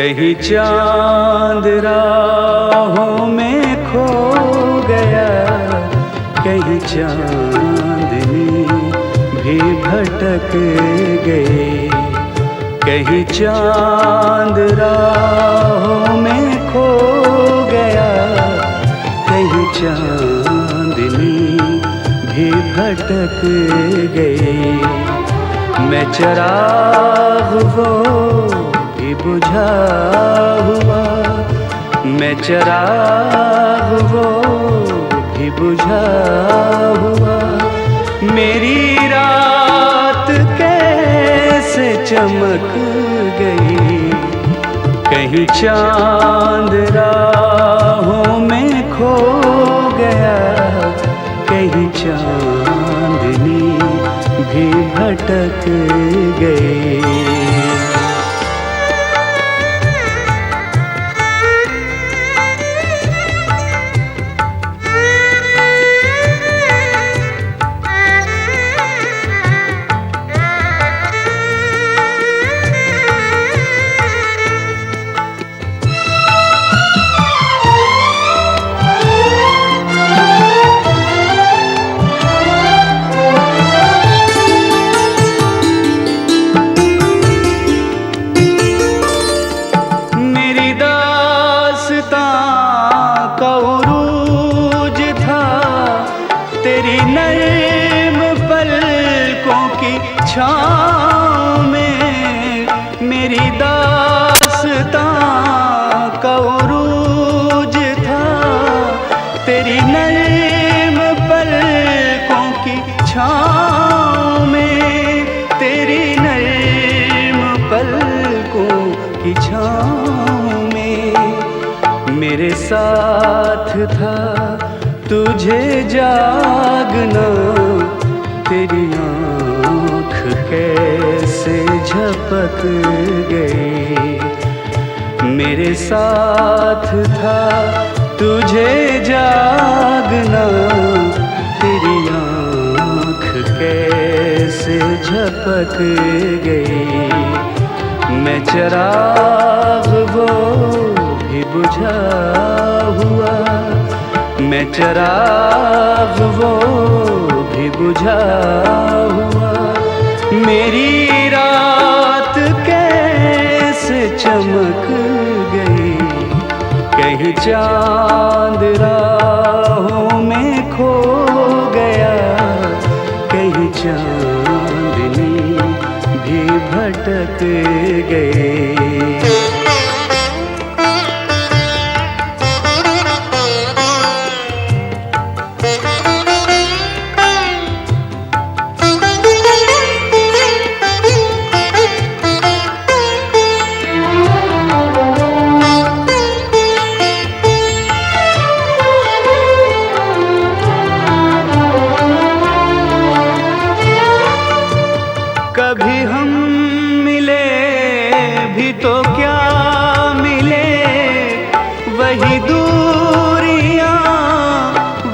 कहीं चांद राहों में खो गया, कहीं चांदनी भी भटक गई। कहीं चांद राहों में खो गया, कहीं चांदनी भी भटक गई। मैं चिराग वो भी बुझा हुआ, मैं चिराग वो भी बुझा हुआ। मेरी रात कैसे चमक गई, कहीं चांद राहों में खो गया, कहीं चांदनी भी भटक गई। तेरी नर्म पलकों की छाँव में मेरी दास्तां का उरूज था। तेरी नर्म पलकों की छाँव में, तेरी नर्म पलकों की छाँव में मेरे साथ था तुझे जागना। तेरी आँख कैसे झपक गई, मेरे साथ था तुझे जागना। तेरी आँख कैसे झपक गई। मैं चिराग वो भी बुझा हुआ, मैं चिराग वो भी बुझा हुआ। मेरी रात कैसे चमक गई, कहीं चांद राहों में खो गया, कहीं चांदनी भी भटक गई। कभी हम मिले भी तो क्या मिले, वही दूरियां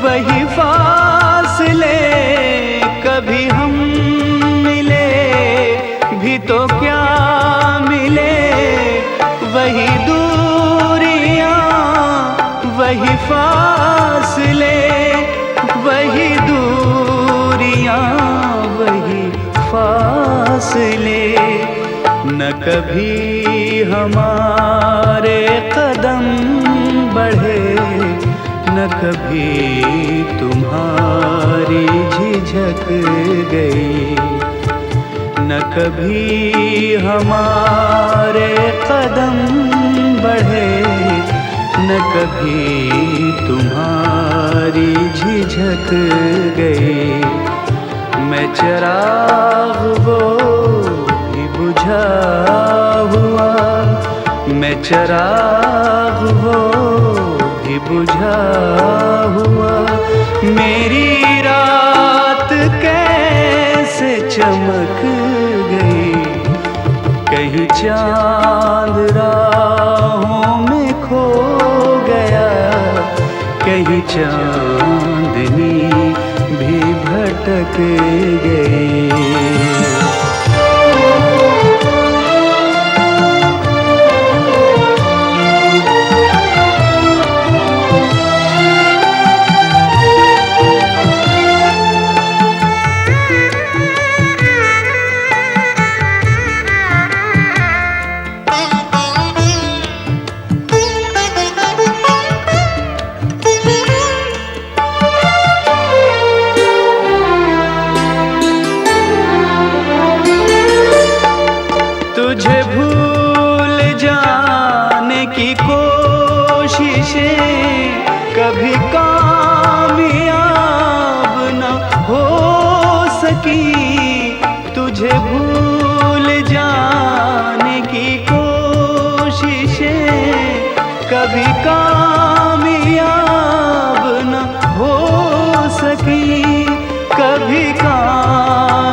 वही फासले। कभी हम मिले भी तो क्या मिले, वही दूरियां वही फासले। वही दूरियां वही फासले। न कभी हमारे कदम बढ़े, न कभी तुम्हारी झिझक गई। न कभी हमारे कदम बढ़े, न कभी तुम्हारी झिझक गई। मैं चिराग वो भी बुझा हुआ, मैं चिराग वो भी बुझा हुआ। मेरी रात कैसे चमक गई, कहीं चांद राहों में खो गया, कहीं चांदनी भी भटक गई। सकी तुझे भूल जाने की कोशिशें कभी कामयाब न हो सकी, कभी कामयाब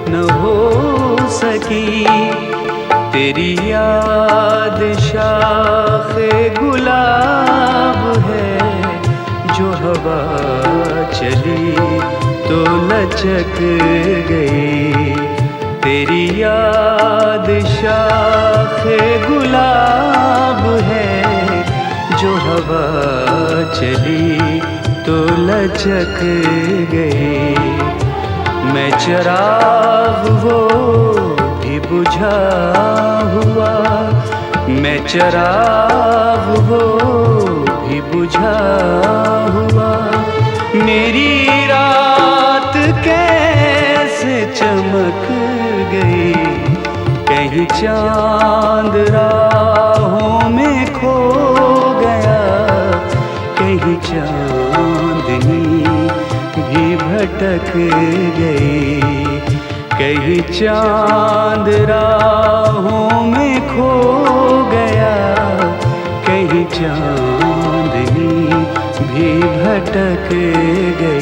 न हो सकी। तेरी याद शाखे गुलाब है, जो हवा चली तो लचक गई। तेरी याद शाखे गुलाब है, जो हवा चली तो लचक गई। मैं चिराग वो भी बुझा हुआ, मैं चिराग वो भी बुझा हुआ। मेरी रात कैसे चमक गई, कहीं चांद राहों में खो गया, कहीं चांदनी भी भटक गई, कहीं चांद राहों में खो गया, कहीं चांदनी भी भटक गई।